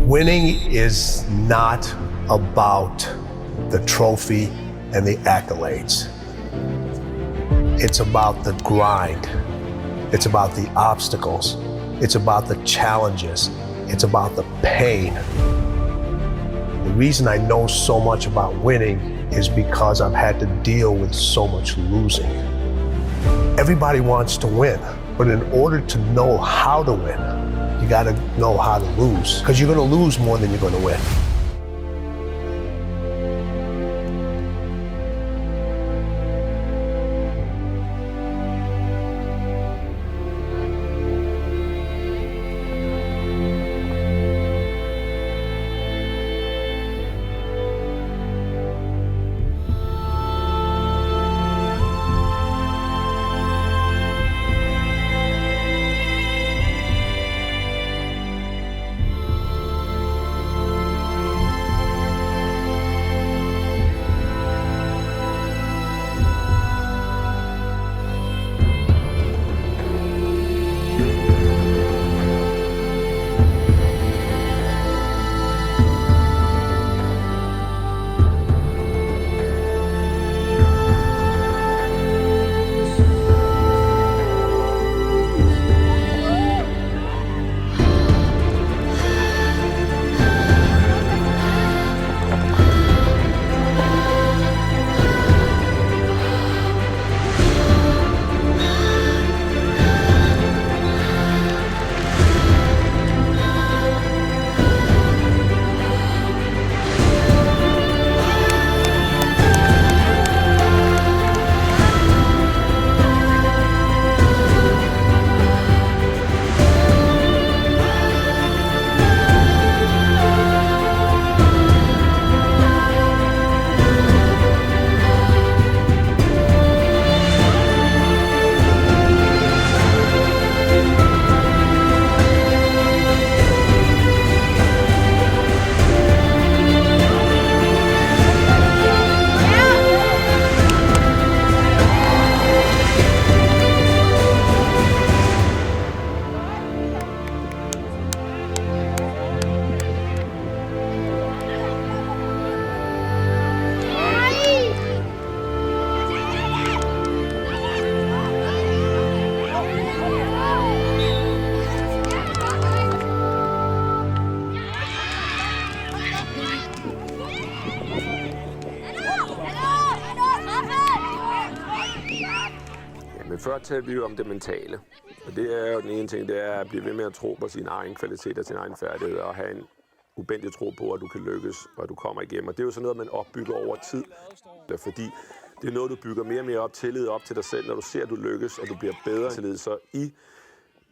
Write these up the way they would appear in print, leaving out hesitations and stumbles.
Winning is not about the trophy and the accolades. It's about the grind. It's about the obstacles. It's about the challenges. It's about the pain. The reason I know so much about winning is because I've had to deal with so much losing. Everybody wants to win, but in order to know how to win, you got to know how to lose, because you're going to lose more than you're going to win. Men før talte vi jo om det mentale, og det er jo den ene ting, det er at blive ved med at tro på sin egen kvalitet og sin egen færdighed, og have en ubændig tro på, at du kan lykkes, og at du kommer igennem. Og det er jo sådan noget, man opbygger over tid, fordi det er noget, du bygger mere og mere op, tillid op til dig selv, når du ser, at du lykkes, og du bliver bedre tillid. Så i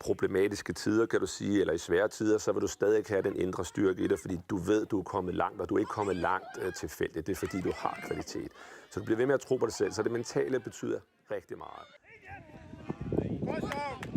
problematiske tider, kan du sige, eller i svære tider, så vil du stadig have den indre styrke i dig, fordi du ved, du er kommet langt, og du er ikke kommet langt tilfældigt. Det er fordi, du har kvalitet. Så du bliver ved med at tro på dig selv, så det mentale betyder rigtig meget. Godt så!